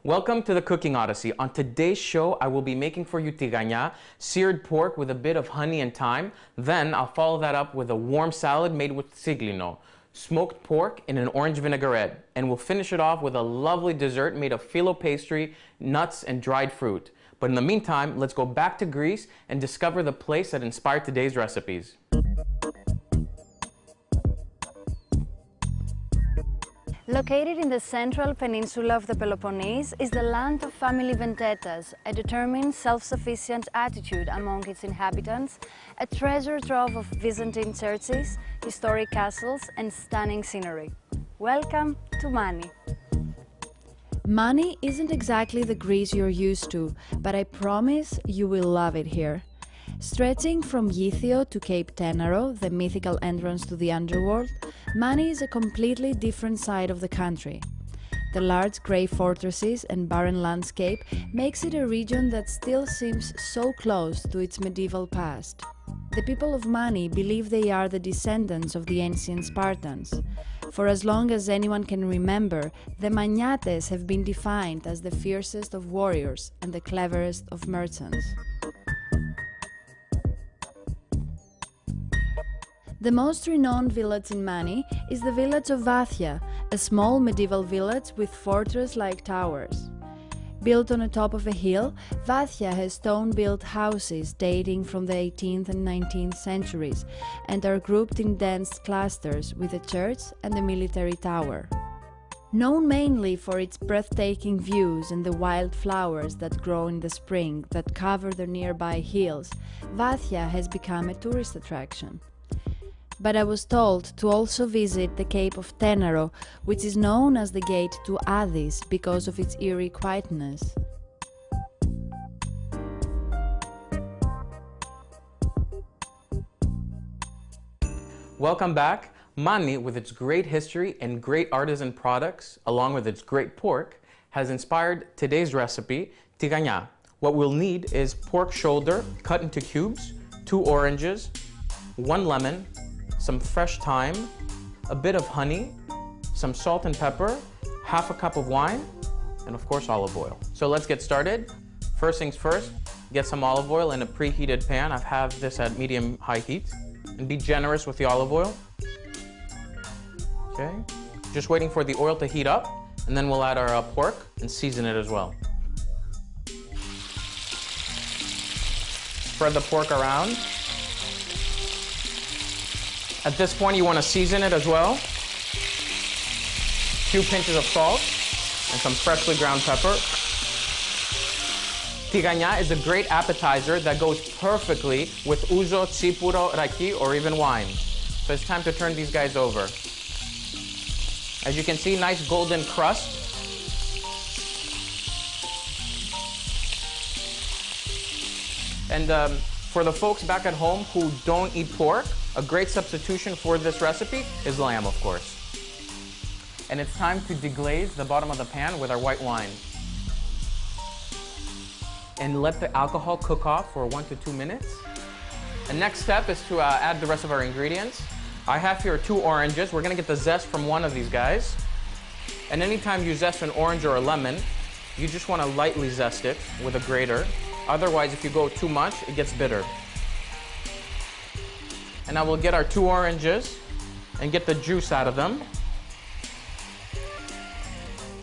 Welcome to the Cooking Odyssey. On today's show, I will be making for you tigaña, seared pork with a bit of honey and thyme. Then I'll follow that up with a warm salad made with siglino, smoked pork in an orange vinaigrette. And we'll finish it off with a lovely dessert made of phyllo pastry, nuts, and dried fruit. But in the meantime, let's go back to Greece and discover the place that inspired today's recipes. Located in the central peninsula of the Peloponnese is the land of family vendettas, a determined, self-sufficient attitude among its inhabitants, a treasure trove of Byzantine churches, historic castles, and stunning scenery. Welcome to Mani. Mani isn't exactly the Greece you're used to, but I promise you will love it here. Stretching from Yithio to Cape Tenaro, the mythical entrance to the underworld, Mani is a completely different side of the country. The large grey fortresses and barren landscape makes it a region that still seems so close to its medieval past. The people of Mani believe they are the descendants of the ancient Spartans. For as long as anyone can remember, the Maniates have been defined as the fiercest of warriors and the cleverest of merchants. The most renowned village in Mani is the village of Vathia, a small medieval village with fortress-like towers. Built on the top of a hill, Vathia has stone-built houses dating from the 18th and 19th centuries and are grouped in dense clusters with a church and a military tower. Known mainly for its breathtaking views and the wild flowers that grow in the spring that cover the nearby hills, Vathia has become a tourist attraction. But I was told to also visit the Cape of Tenaro, which is known as the gate to Athis because of its eerie quietness. Welcome back. Mani, with its great history and great artisan products, along with its great pork, has inspired today's recipe, tigaña. What we'll need is pork shoulder cut into cubes, 2 oranges, 1 lemon, some fresh thyme, a bit of honey, some salt and pepper, half a cup of wine, and of course olive oil. So let's get started. First things first, get some olive oil in a preheated pan. I have this at medium-high heat. And be generous with the olive oil. Okay, just waiting for the oil to heat up, and then we'll add our pork and season it as well. Spread the pork around. At this point, you want to season it as well. A few pinches of salt and some freshly ground pepper. Tigaña is a great appetizer that goes perfectly with ouzo, tsipuro, raki, or even wine. So it's time to turn these guys over. As you can see, nice golden crust. And for the folks back at home who don't eat pork, a great substitution for this recipe is lamb, of course. And it's time to deglaze the bottom of the pan with our white wine. And let the alcohol cook off for 1 to 2 minutes. The next step is to add the rest of our ingredients. I have here 2 oranges. We're gonna get the zest from one of these guys. And anytime you zest an orange or a lemon, you just wanna lightly zest it with a grater. Otherwise, if you go too much, it gets bitter. And now we'll get our 2 oranges and get the juice out of them.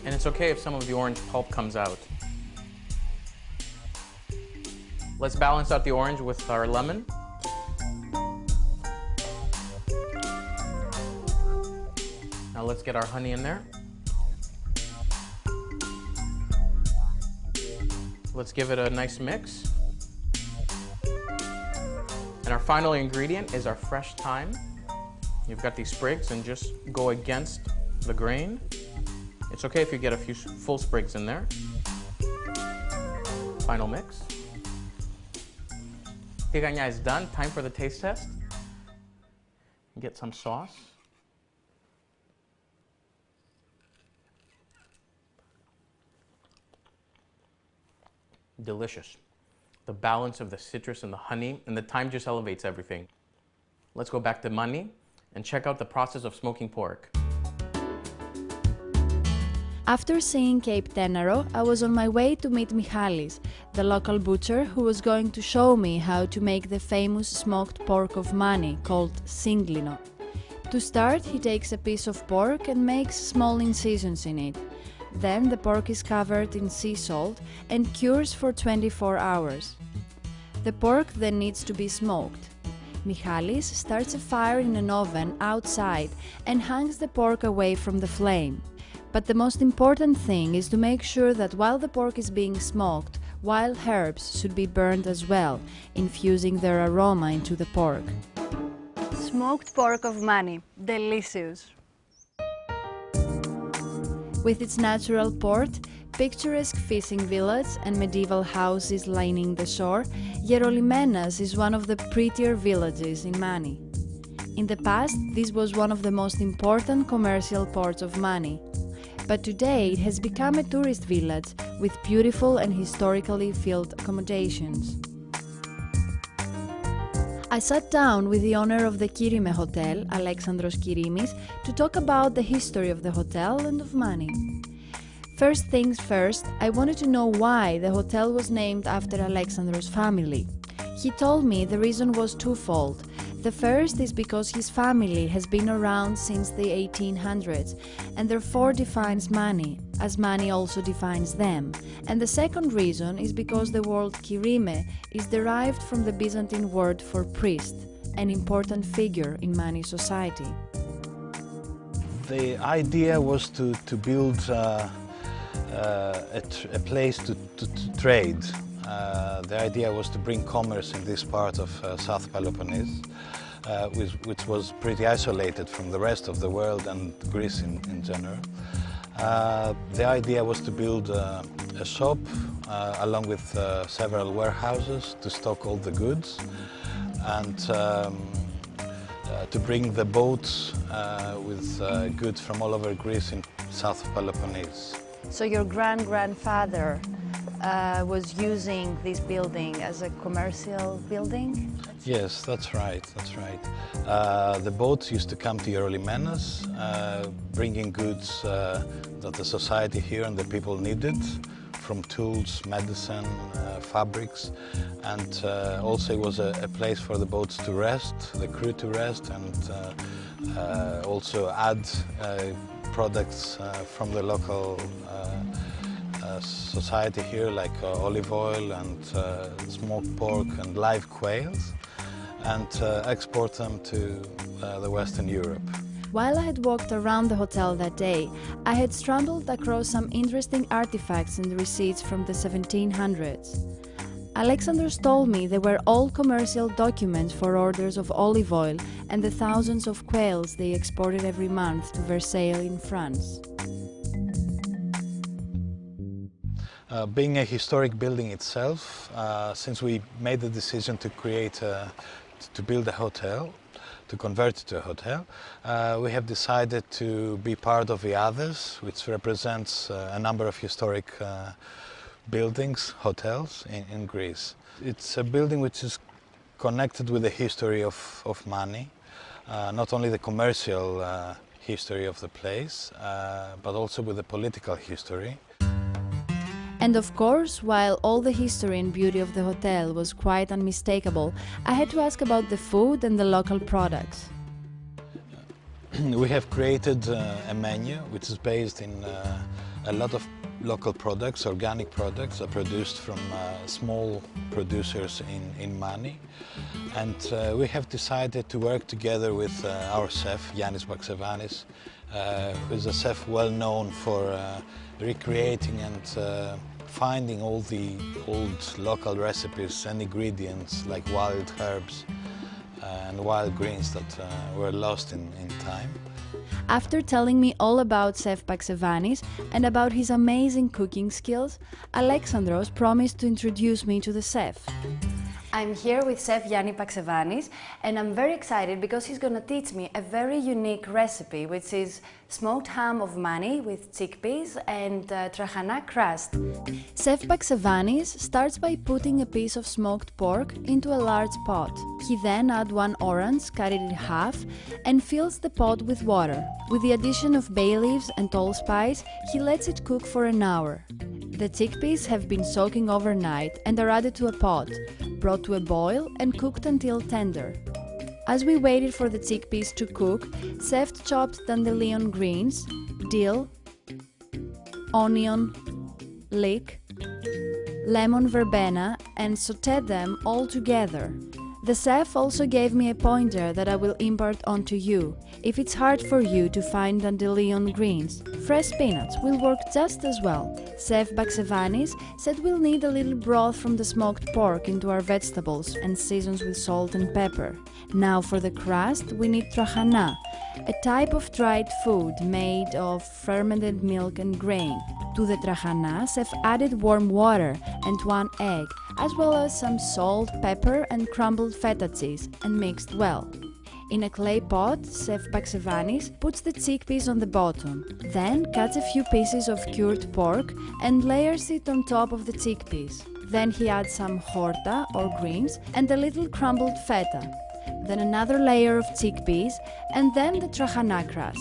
And it's okay if some of the orange pulp comes out. Let's balance out the orange with our lemon. Now let's get our honey in there. Let's give it a nice mix. And our final ingredient is our fresh thyme. You've got these sprigs and just go against the grain. It's okay if you get a few full sprigs in there. Final mix. Tigaña is done. Time for the taste test. Get some sauce. Delicious. The balance of the citrus and the honey and the thyme just elevates everything. Let's go back to Mani and check out the process of smoking pork. After seeing Cape Tenaro, I was on my way to meet Michalis, the local butcher who was going to show me how to make the famous smoked pork of Mani called singlino. To start, he takes a piece of pork and makes small incisions in it. Then the pork is covered in sea salt and cures for 24 hours. The pork then needs to be smoked. Michalis starts a fire in an oven outside and hangs the pork away from the flame. But the most important thing is to make sure that while the pork is being smoked, wild herbs should be burned as well, infusing their aroma into the pork. Smoked pork of Mani, delicious! With its natural port, picturesque fishing village and medieval houses lining the shore, Gerolimenas is one of the prettier villages in Mani. In the past, this was one of the most important commercial ports of Mani. But today it has become a tourist village with beautiful and historically filled accommodations. I sat down with the owner of the Kirime Hotel, Alexandros Kirimis, to talk about the history of the hotel and of Mani. First things first, I wanted to know why the hotel was named after Alexandros' family. He told me the reason was twofold. The first is because his family has been around since the 1800s and therefore defines Mani, as Mani also defines them. And the second reason is because the word kirime is derived from the Byzantine word for priest, an important figure in Mani society. The idea was to build a place to trade. The idea was to bring commerce in this part of South Peloponnese, which was pretty isolated from the rest of the world and Greece in general. The idea was to build a shop along with several warehouses to stock all the goods and to bring the boats with goods from all over Greece in South Peloponnese. So your grandfather was using this building as a commercial building? Yes, that's right, that's right. The boats used to come to Gerolimenas, bringing goods that the society here and the people needed, from tools, medicine, fabrics, and also it was a place for the boats to rest, the crew to rest, and also add products from the local society here, like olive oil and smoked pork and live quails, and export them to the Western Europe. While I had walked around the hotel that day, I had stumbled across some interesting artifacts and receipts from the 1700s. Alexandros told me they were all commercial documents for orders of olive oil and the thousands of quails they exported every month to Versailles in France. Being a historic building itself, since we made the decision to build a hotel, to convert it to a hotel, we have decided to be part of the others, which represents a number of historic buildings, hotels in Greece. It's a building which is connected with the history of Mani, not only the commercial history of the place, but also with the political history. And of course, while all the history and beauty of the hotel was quite unmistakable, I had to ask about the food and the local products. We have created a menu which is based in a lot of local products, organic products are produced from small producers in Mani. And we have decided to work together with our chef, Yannis Baksevanis, who is a chef well known for recreating and finding all the old local recipes and ingredients like wild herbs and wild greens that were lost in time. After telling me all about Chef Baksevanis and about his amazing cooking skills, Alexandros promised to introduce me to the chef. I'm here with Chef Yanni Paxevanis, and I'm very excited because he's going to teach me a very unique recipe, which is smoked ham of mani with chickpeas and trachana crust. Chef Paxevanis starts by putting a piece of smoked pork into a large pot. He then adds 1 orange, cut it in half, and fills the pot with water. With the addition of bay leaves and allspice, he lets it cook for an hour. The chickpeas have been soaking overnight and are added to a pot, brought to a boil and cooked until tender. As we waited for the chickpeas to cook, Chef chopped dandelion greens, dill, onion, leek, lemon verbena and sautéed them all together. The chef also gave me a pointer that I will impart onto you. If it's hard for you to find dandelion greens, fresh spinach will work just as well. Chef Paxevanis said we'll need a little broth from the smoked pork into our vegetables and seasons with salt and pepper. Now for the crust we need trachana, a type of dried food made of fermented milk and grain. To the trachana, Chef added warm water and 1 egg, as well as some salt, pepper and crumbled feta cheese, and mixed well. In a clay pot, Chef Paxevanis puts the chickpeas on the bottom, then cuts a few pieces of cured pork and layers it on top of the chickpeas. Then he adds some horta or greens and a little crumbled feta, then another layer of chickpeas and then the trachana crust.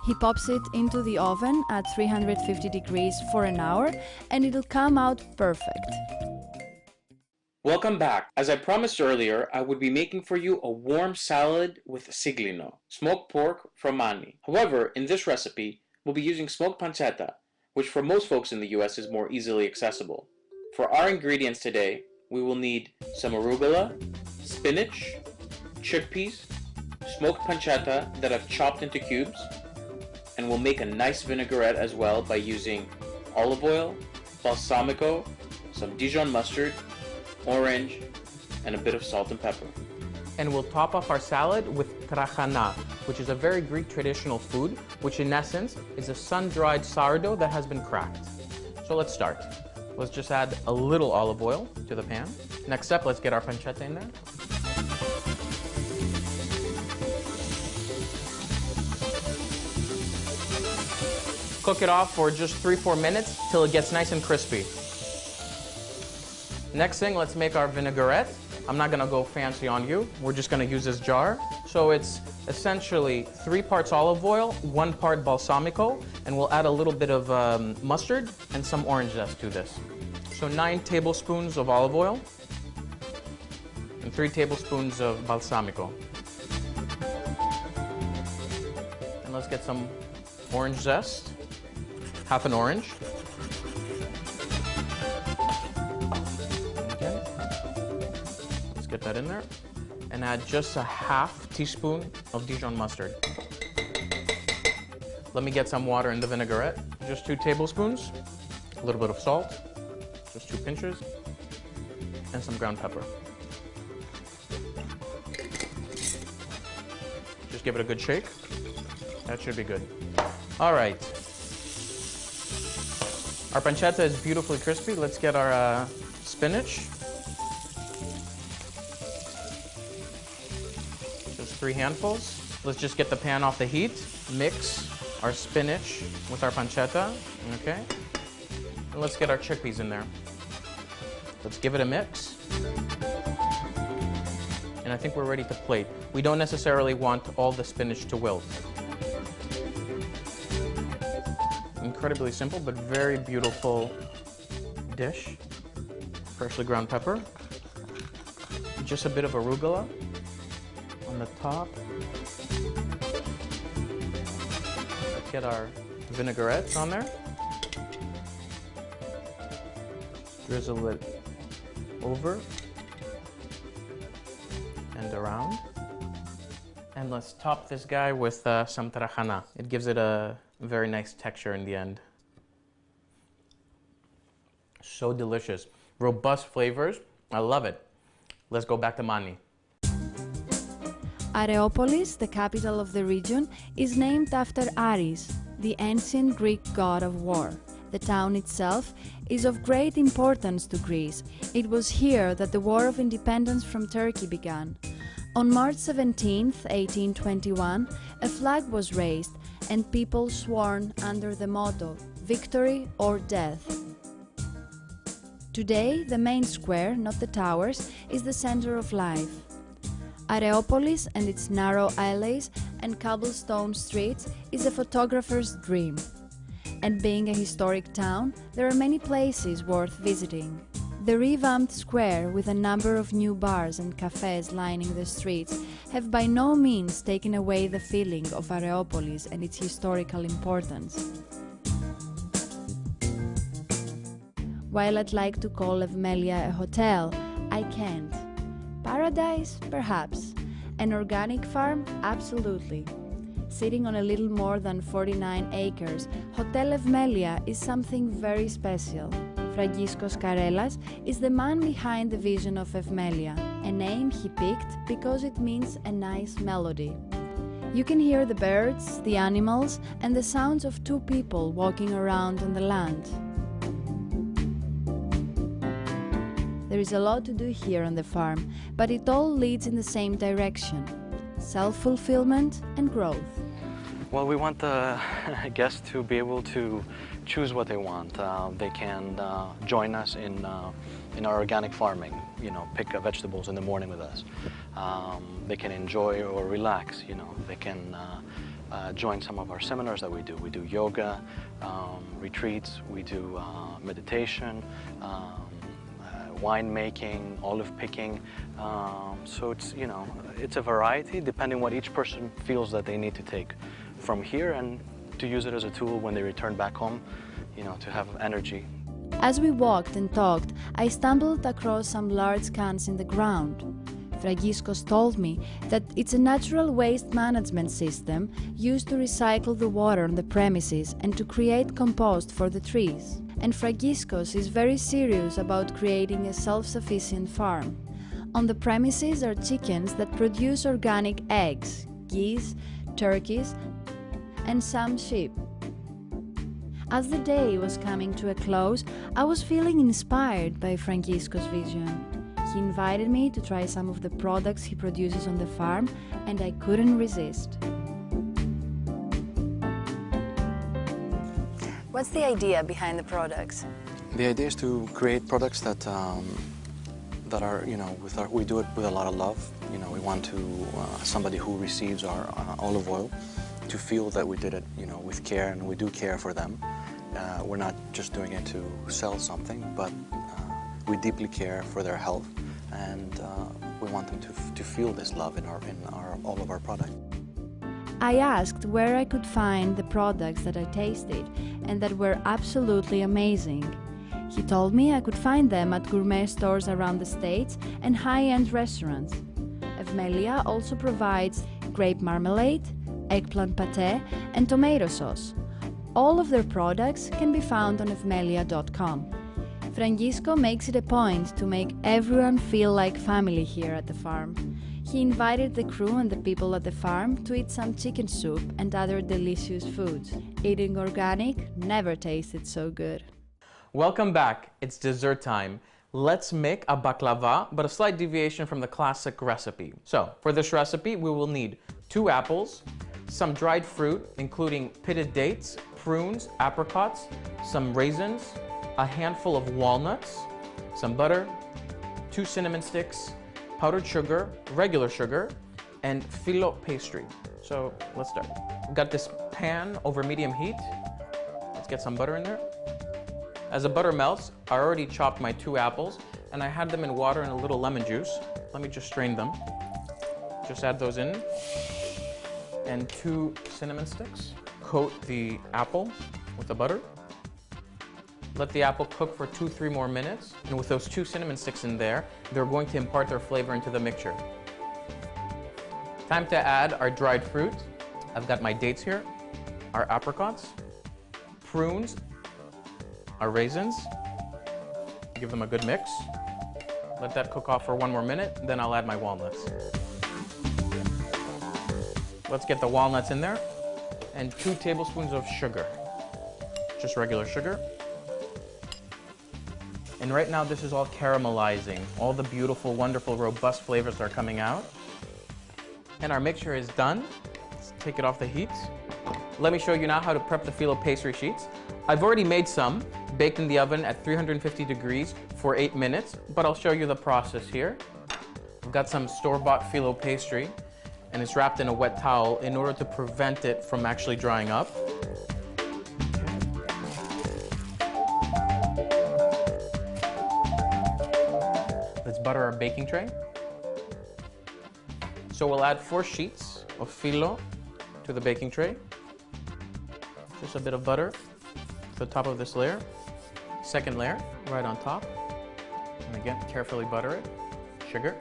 He pops it into the oven at 350 degrees for an hour and it'll come out perfect. Welcome back. As I promised earlier, I would be making for you a warm salad with siglino, smoked pork from Mani. However, in this recipe, we'll be using smoked pancetta, which for most folks in the US is more easily accessible. For our ingredients today, we will need some arugula, spinach, chickpeas, smoked pancetta that I've chopped into cubes, and we'll make a nice vinaigrette as well by using olive oil, balsamico, some Dijon mustard, orange, and a bit of salt and pepper. And we'll top off our salad with trachana, which is a very Greek traditional food, which in essence is a sun-dried sourdough that has been cracked. So let's start. Let's just add a little olive oil to the pan. Next up, let's get our pancetta in there. Cook it off for just 3-4 minutes till it gets nice and crispy. Next thing, let's make our vinaigrette. I'm not gonna go fancy on you. We're just gonna use this jar. So it's essentially 3 parts olive oil, 1 part balsamico, and we'll add a little bit of mustard and some orange zest to this. So 9 tablespoons of olive oil and 3 tablespoons of balsamico. And let's get some orange zest, half an orange. Get that in there and add just a half teaspoon of Dijon mustard. Let me get some water in the vinaigrette, just 2 tablespoons, a little bit of salt, just 2 pinches, and some ground pepper. Just give it a good shake. That should be good. All right. Our pancetta is beautifully crispy. Let's get our spinach. 3 handfuls. Let's just get the pan off the heat, mix our spinach with our pancetta, okay? And let's get our chickpeas in there. Let's give it a mix. And I think we're ready to plate. We don't necessarily want all the spinach to wilt. Incredibly simple, but very beautiful dish. Freshly ground pepper. Just a bit of arugula on the top. Let's get our vinaigrettes on there. Drizzle it over and around. And let's top this guy with some trachana. It gives it a very nice texture in the end. So delicious. Robust flavors. I love it. Let's go back to Mani. Areopolis, the capital of the region, is named after Ares, the ancient Greek god of war. The town itself is of great importance to Greece. It was here that the War of Independence from Turkey began. On March 17, 1821, a flag was raised and people sworn under the motto, "Victory or Death." Today, the main square, not the towers, is the center of life. Areopolis and its narrow alleys and cobblestone streets is a photographer's dream. And being a historic town, there are many places worth visiting. The revamped square, with a number of new bars and cafes lining the streets, have by no means taken away the feeling of Areopolis and its historical importance. While I'd like to call Evmelia a hotel, I can't. Paradise? Perhaps. An organic farm? Absolutely. Sitting on a little more than 49 acres, Hotel Evmelia is something very special. Fragiskos Karelas is the man behind the vision of Evmelia, a name he picked because it means a nice melody. You can hear the birds, the animals, and the sounds of two people walking around on the land. There is a lot to do here on the farm, but it all leads in the same direction: self-fulfillment and growth. Well, we want the guests to be able to choose what they want. They can join us in our organic farming, pick vegetables in the morning with us. They can enjoy or relax, they can join some of our seminars that we do. We do yoga, retreats, we do meditation, wine making, olive picking. So it's a variety depending what each person feels that they need to take from here and to use it as a tool when they return back home, to have energy. As we walked and talked, I stumbled across some large cans in the ground. Fragiskos told me that it's a natural waste management system used to recycle the water on the premises and to create compost for the trees. And Fragiskos is very serious about creating a self-sufficient farm. On the premises are chickens that produce organic eggs, geese, turkeys, and some sheep. As the day was coming to a close, I was feeling inspired by Fragiskos' vision. He invited me to try some of the products he produces on the farm, and I couldn't resist. What's the idea behind the products? The idea is to create products that are, we do it with a lot of love. We want to somebody who receives our olive oil to feel that we did it, with care, and we do care for them. We're not just doing it to sell something, but we deeply care for their health, and we want them to feel this love in all of our products. I asked where I could find the products that I tasted and that were absolutely amazing. He told me I could find them at gourmet stores around the States and high-end restaurants. Evmelia also provides grape marmalade, eggplant pâté, and tomato sauce. All of their products can be found on evmelia.com. Fragiskos makes it a point to make everyone feel like family here at the farm. He invited the crew and the people at the farm to eat some chicken soup and other delicious foods. Eating organic never tasted so good. Welcome back. It's dessert time. Let's make a baklava, but a slight deviation from the classic recipe. So, for this recipe, we will need 2 apples, some dried fruit, including pitted dates, prunes, apricots, some raisins, a handful of walnuts, some butter, 2 cinnamon sticks, powdered sugar, regular sugar, and filo pastry. So let's start. Got this pan over medium heat. Let's get some butter in there. As the butter melts, I already chopped my 2 apples and I had them in water and a little lemon juice. Let me just strain them. Just add those in. And 2 cinnamon sticks. Coat the apple with the butter. Let the apple cook for 2-3 more minutes. And with those 2 cinnamon sticks in there, they're going to impart their flavor into the mixture. Time to add our dried fruit. I've got my dates here, our apricots, prunes, our raisins. Give them a good mix. Let that cook off for 1 more minute, then I'll add my walnuts. Let's get the walnuts in there, and 2 tablespoons of sugar. Just regular sugar. And right now this is all caramelizing. All the beautiful, wonderful, robust flavors are coming out. And our mixture is done. Let's take it off the heat. Let me show you now how to prep the phyllo pastry sheets. I've already made some, baked in the oven at 350 degrees for 8 minutes, but I'll show you the process here. I've got some store-bought phyllo pastry, and it's wrapped in a wet towel in order to prevent it from actually drying up. Let's butter our baking tray. So we'll add 4 sheets of phyllo to the baking tray. Just a bit of butter to the top of this layer. Second layer, right on top. And again, carefully butter it. Sugar.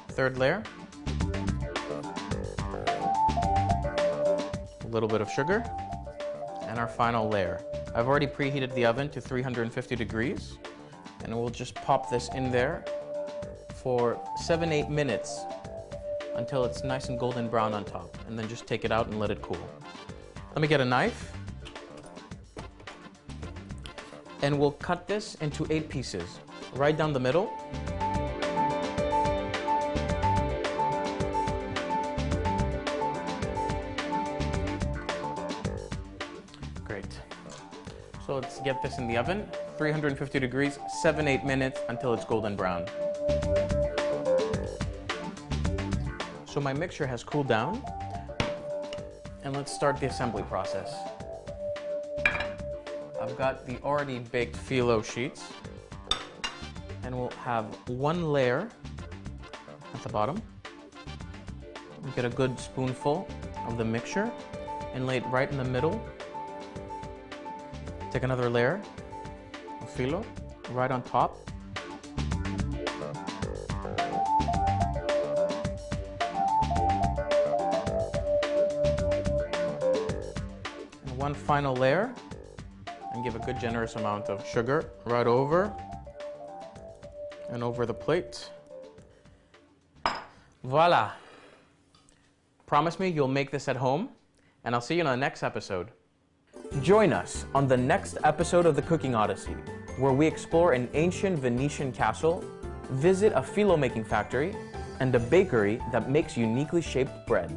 Third layer. A little bit of sugar. And our final layer. I've already preheated the oven to 350 degrees. And we'll just pop this in there for 7-8 minutes until it's nice and golden brown on top, and then just take it out and let it cool. Let me get a knife, and we'll cut this into 8 pieces, right down the middle. Great. So let's get this in the oven, 350 degrees, 7-8 minutes until it's golden brown. So my mixture has cooled down, and let's start the assembly process. I've got the already baked phyllo sheets, and we'll have 1 layer at the bottom. We get a good spoonful of the mixture and lay it right in the middle. Take another layer of phyllo right on top. One final layer, and give a good generous amount of sugar right over and over the plate. Voila! Promise me you'll make this at home, and I'll see you in the next episode. Join us on the next episode of the Cooking Odyssey, where we explore an ancient Venetian castle, visit a phyllo making factory, and a bakery that makes uniquely shaped bread.